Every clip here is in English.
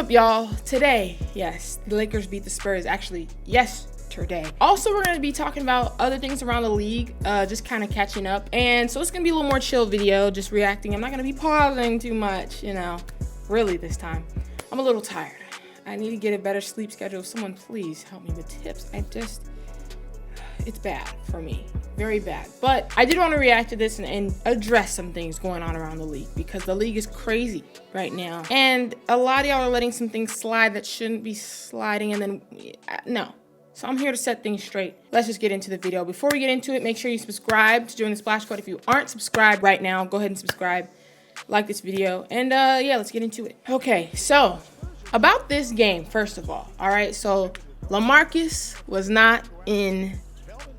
up, y'all? Today, yes, the Lakers beat the Spurs. Actually, yesterday. Also, we're going to be talking about other things around the league, just kind of catching up. And so it's going to be a little more chill video, just reacting. I'm not going to be pausing too much, really this time. I'm a little tired. I need to get a better sleep schedule. Someone please help me with tips. It's bad for me. Very bad. But I did want to react to this and address some things going on around the league, because the league is crazy right now. And a lot of y'all are letting some things slide that shouldn't be sliding, and then, no. So I'm here to set things straight. Let's just get into the video. Before we get into it, make sure you subscribe to join the Splash Code. If you aren't subscribed right now, go ahead and subscribe. Like this video. And yeah, let's get into it. Okay, so about this game, first of all right, so LaMarcus was not in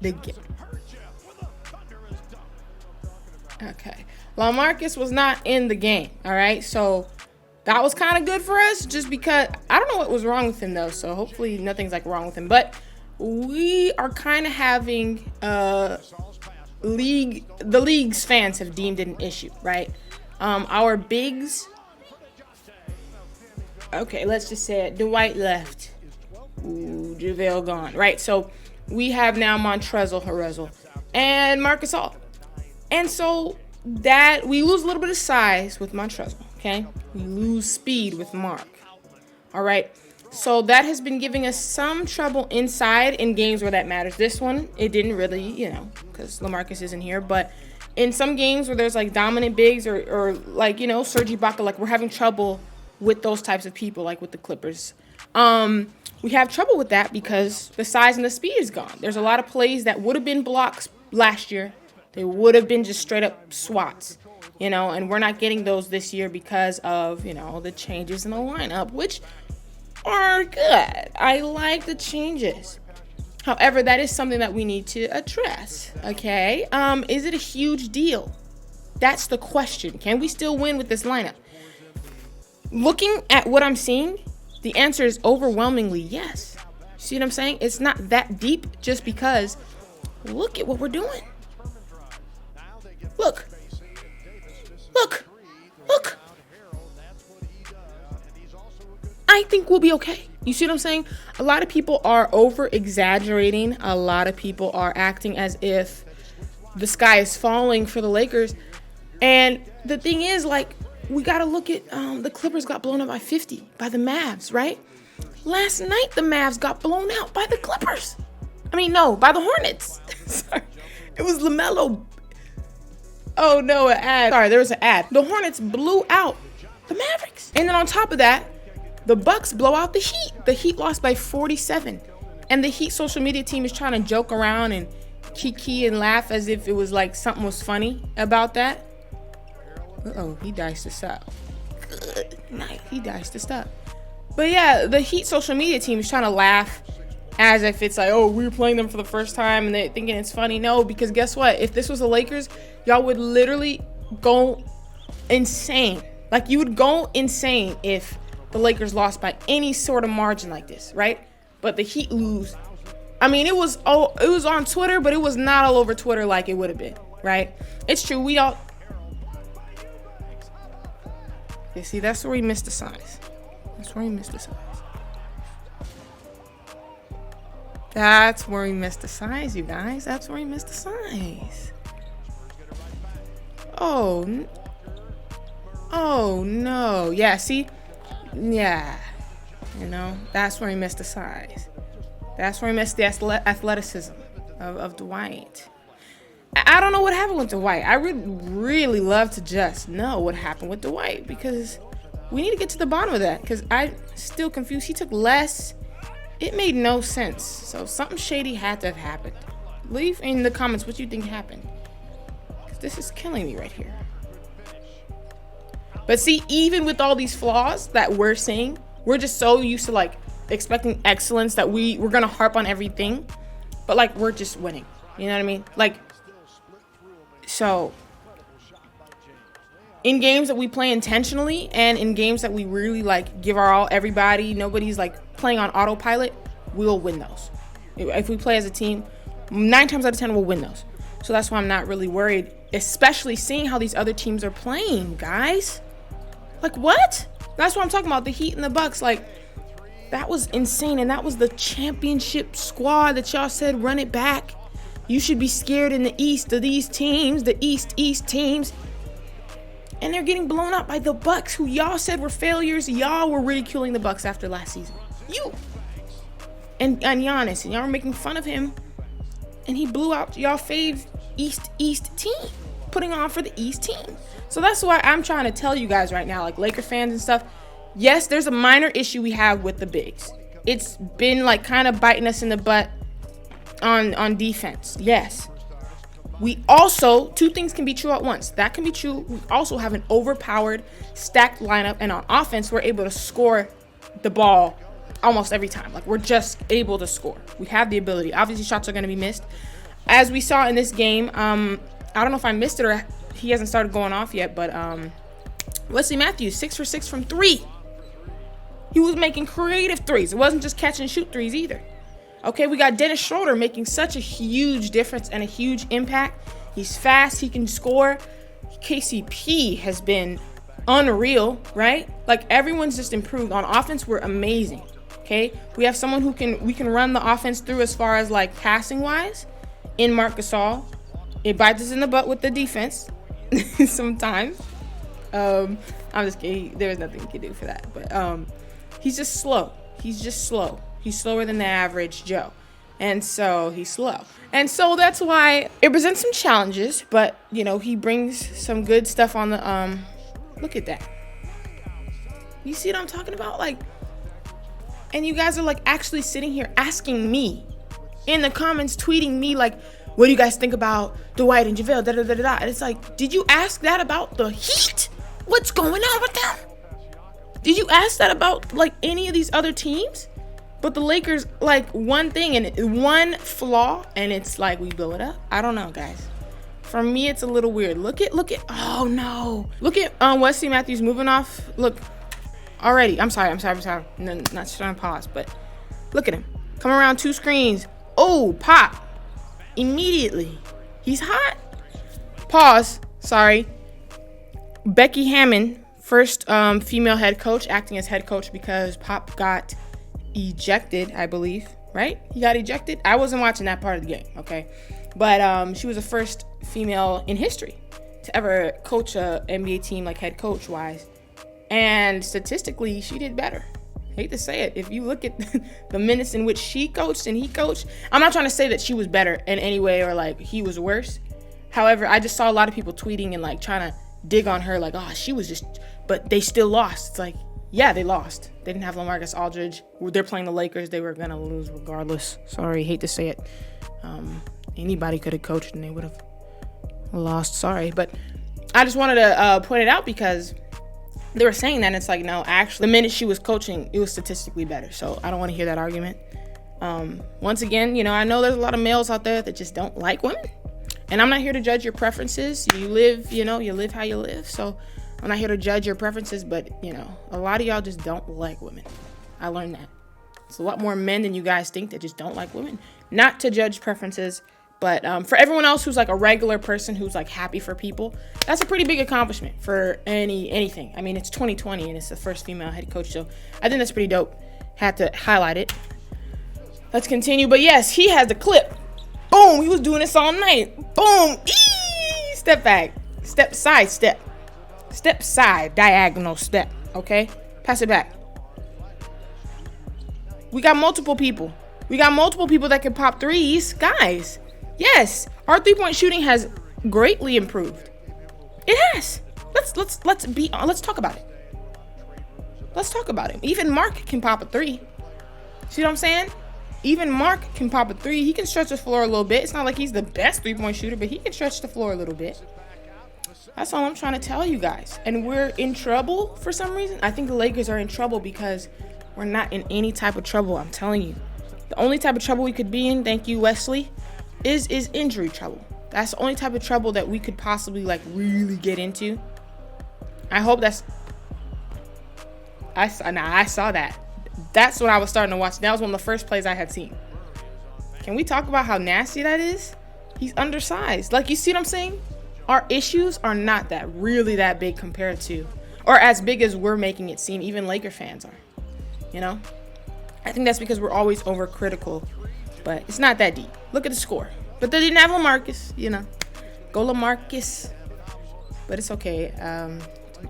the game. Okay, LaMarcus was not in the game, all right? So that was kind of good for us, just because I don't know what was wrong with him, though, so hopefully nothing's like wrong with him. But we are kind of having the league's fans have deemed it an issue, right? Our bigs, okay, let's just say it. Dwight left. Ooh, JaVale gone, right? So we have now Montrezl Harrell and Marcus All. And so that we lose a little bit of size with Montrezl, okay? We lose speed with Mark. All right. So that has been giving us some trouble inside in games where that matters. This one, it didn't really, because LaMarcus isn't here. But in some games where there's like dominant bigs or like, Serge Ibaka, like we're having trouble with those types of people, like with the Clippers. We have trouble with that because the size and the speed is gone. There's a lot of plays that would have been blocks last year. They would have been just straight up swats, and we're not getting those this year because of, the changes in the lineup, which are good. I like the changes. However, that is something that we need to address, okay? Is it a huge deal? That's the question. Can we still win with this lineup? Looking at what I'm seeing, the answer is overwhelmingly yes. See what I'm saying? It's not that deep just because look at what we're doing. Look. I think we'll be okay. You see what I'm saying? A lot of people are over-exaggerating. A lot of people are acting as if the sky is falling for the Lakers. And the thing is, like, we got to look at the Clippers got blown up by 50 by the Mavs, right? Last night, the Mavs got blown out by the Clippers. By the Hornets. Sorry. It was LaMelo. Oh, no, an ad. Sorry, there was an ad. The Hornets blew out the Mavericks. And then on top of that, the Bucks blow out the Heat. The Heat lost by 47. And the Heat social media team is trying to joke around and kiki and laugh as if it was like something was funny about that. Uh-oh, he diced us up. Good night. He diced us up. But yeah, the Heat social media team is trying to laugh as if it's like, oh, we were playing them for the first time and they're thinking it's funny. No, because guess what? If this was the Lakers, y'all would literally go insane. Like, you would go insane if the Lakers lost by any sort of margin like this, right? But the Heat lose. It was on Twitter, but it was not all over Twitter like it would have been, right? It's true. You see, that's where we missed the size. That's where we missed the size. That's where we missed the size, you guys. That's where we missed the size. Oh no. Yeah, see? Yeah. That's where we missed the size. That's where we missed the athleticism of Dwight. I don't know what happened with Dwight. I would really love to just know what happened with Dwight, because we need to get to the bottom of that, because I'm still confused. He took less. It made no sense. So something shady had to have happened. Leave in the comments what you think happened, because this is killing me right here. But see, even with all these flaws that we're seeing, we're just so used to like expecting excellence that we're gonna harp on everything, but like we're just winning. You know what I mean? Like, so in games that we play intentionally and in games that we really like give our all, everybody, nobody's like playing on autopilot, we'll win those. If we play as a team, 9 times out of 10 we'll win those. So that's why I'm not really worried, especially seeing how these other teams are playing, guys. Like, what? That's what I'm talking about. The Heat and the Bucks, like, that was insane. And that was the championship squad that y'all said run it back. You should be scared in the East of these teams, the East teams. And they're getting blown up by the Bucks, who y'all said were failures. Y'all were ridiculing the Bucks after last season. You. And Giannis. And y'all were making fun of him. And he blew out y'all fave East team. Putting on for the East team. So that's why I'm trying to tell you guys right now, like Laker fans and stuff. Yes, there's a minor issue we have with the bigs. It's been like kind of biting us in the butt on defense. Yes. We also, two things can be true at once. That can be true. We also have an overpowered, stacked lineup. And on offense, we're able to score the ball almost every time. Like, we're just able to score. We have the ability. Obviously, shots are going to be missed. As we saw in this game, I don't know if I missed it or he hasn't started going off yet, but Wesley Matthews, 6 for 6 from 3. He was making creative threes. It wasn't just catch and shoot threes either. Okay, we got Dennis Schroeder making such a huge difference and a huge impact. He's fast. He can score. KCP has been unreal, right? Like, everyone's just improved. On offense, we're amazing, okay? We have someone we can run the offense through as far as, like, passing-wise in Marc Gasol. It bites us in the butt with the defense sometimes. I'm just kidding. There's nothing you can do for that. But he's just slow. He's slower than the average Joe. And so he's slow. And so that's why it presents some challenges. But, you know, he brings some good stuff on the look at that. You see what I'm talking about? Like, and you guys are like actually sitting here asking me in the comments, tweeting me like, what do you guys think about Dwight and JaVale? And it's like, did you ask that about the Heat? What's going on with them? Did you ask that about like any of these other teams? But the Lakers, like, one thing and one flaw, and it's like we blow it up. I don't know, guys. For me, it's a little weird. Look at. Oh no! Look at Wesley Matthews moving off. Look, already. I'm sorry. No, not trying to pause, but look at him. Come around 2 screens. Oh, pop! Immediately, he's hot. Pause. Sorry. Becky Hammon, first female head coach, acting as head coach because Pop got ejected, I believe, right? He got ejected. I wasn't watching that part of the game, okay? But she was the first female in history to ever coach a NBA team, like head coach wise. And statistically, she did better. Hate to say it. If you look at the minutes in which she coached and he coached, I'm not trying to say that she was better in any way or like he was worse. However, I just saw a lot of people tweeting and like trying to dig on her like, oh, she was just, but they still lost. It's like, yeah, they lost. They didn't have LaMarcus Aldridge. They're playing the Lakers. They were going to lose regardless. Sorry, hate to say it. Anybody could have coached and they would have lost. Sorry. But I just wanted to point it out because they were saying that. And it's like, no, actually, the minute she was coaching, it was statistically better. So I don't want to hear that argument. Once again, you know, I know there's a lot of males out there that just don't like women. And I'm not here to judge your preferences. You live how you live. So I'm not here to judge your preferences, but, you know, a lot of y'all just don't like women. I learned that. It's a lot more men than you guys think that just don't like women. Not to judge preferences, but for everyone else who's like a regular person who's like happy for people, that's a pretty big accomplishment for anything. I mean, it's 2020 and it's the first female head coach, so I think that's pretty dope. Had to highlight it. Let's continue. But yes, he has the clip. Boom, he was doing this all night. Boom, step back, step side, step side, diagonal step, okay? Pass it back. We got multiple people. That can pop threes. Guys, yes, our three-point shooting has greatly improved. It has. Let's talk about it. Let's talk about it. Even Mark can pop a 3. See what I'm saying? Even Mark can pop a 3. He can stretch the floor a little bit. It's not like he's the best three-point shooter, but he can stretch the floor a little bit. That's all I'm trying to tell you guys. And we're in trouble for some reason. I think the Lakers are in trouble because we're not in any type of trouble. I'm telling you. The only type of trouble we could be in, thank you, Wesley, is injury trouble. That's the only type of trouble that we could possibly like really get into. I hope that's... I saw that. That's when I was starting to watch. That was one of the first plays I had seen. Can we talk about how nasty that is? He's undersized. Like, you see what I'm saying? Our issues are not that big compared to or as big as we're making it seem. Even Laker fans are, you know. I think that's because we're always overcritical, but it's not that deep. Look at the score. But they didn't have LaMarcus, you know. Go LaMarcus. But it's okay.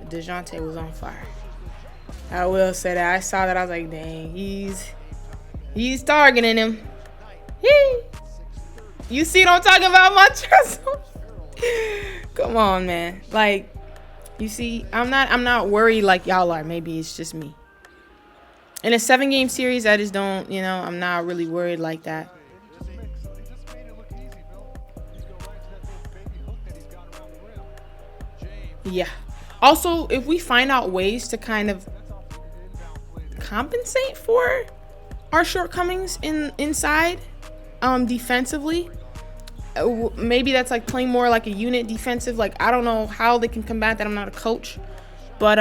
DeJounte was on fire. I will say that. I saw that. I was like, dang, he's targeting him. You see what I'm talking about, Montrezl? Come on, man. Like, you see, I'm not worried like y'all are. Maybe it's just me. In a 7-game series, I just don't, you know, I'm not really worried like that. Yeah. Also, if we find out ways to kind of compensate for our shortcomings inside defensively, maybe that's like playing more like a unit defensive. Like, I don't know how they can combat that. I'm not a coach. But,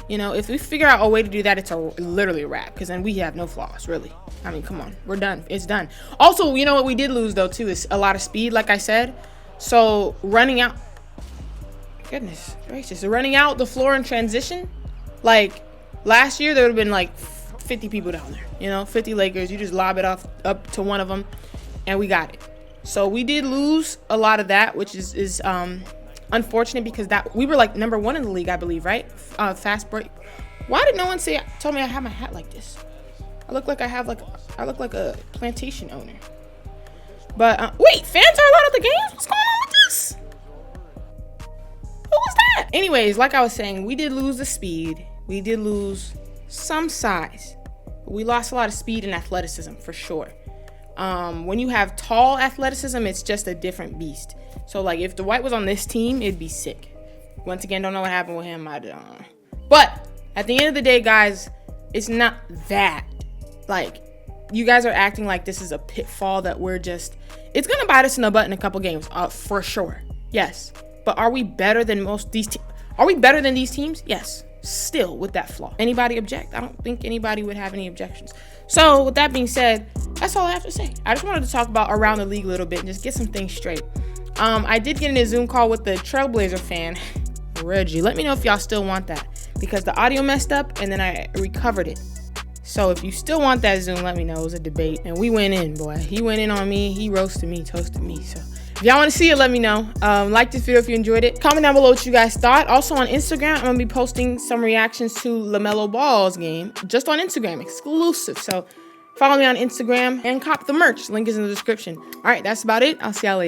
you know, if we figure out a way to do that, it's literally a wrap. Because then we have no flaws, really. I mean, come on. We're done. It's done. Also, you know what we did lose, though, too, is a lot of speed, like I said. So, running out. Goodness gracious. Running out the floor in transition. Like, last year, there would have been, like, 50 people down there. You know, 50 Lakers. You just lob it off up to one of them, and we got it. So, we did lose a lot of that, which is unfortunate, because that we were like number 1 in the league, I believe, right? Fast break. Why did no one told me I have my hat like this? I look like a plantation owner. But wait, fans are allowed at the games? What's going on with this? Who was that? Anyways, like I was saying, we did lose the speed. We did lose some size. But we lost a lot of speed and athleticism for sure. When you have tall athleticism, it's just a different beast. So, like, if Dwight was on this team, it'd be sick. Once again, don't know what happened with him. I don't know. But at the end of the day, guys, it's not that. Like, you guys are acting like this is a pitfall that it's going to bite us in the butt in a couple games, for sure. Yes. But are we better than Are we better than these teams? Yes. Still with that flaw. Anybody object? I don't think anybody would have any objections. So, with that being said, that's all I have to say. I just wanted to talk about around the league a little bit and just get some things straight. I did get in a Zoom call with the Trailblazer fan, Reggie. Let me know if y'all still want that, because the audio messed up and then I recovered it. So if you still want that Zoom, let me know. It was a debate and we went in, boy. He went in on me. He roasted me, toasted me. So if y'all want to see it, let me know. Like this video if you enjoyed it. Comment down below what you guys thought. Also on Instagram, I'm going to be posting some reactions to LaMelo Ball's game just on Instagram, exclusive. So follow me on Instagram and cop the merch. Link is in the description. All right, that's about it. I'll see y'all later.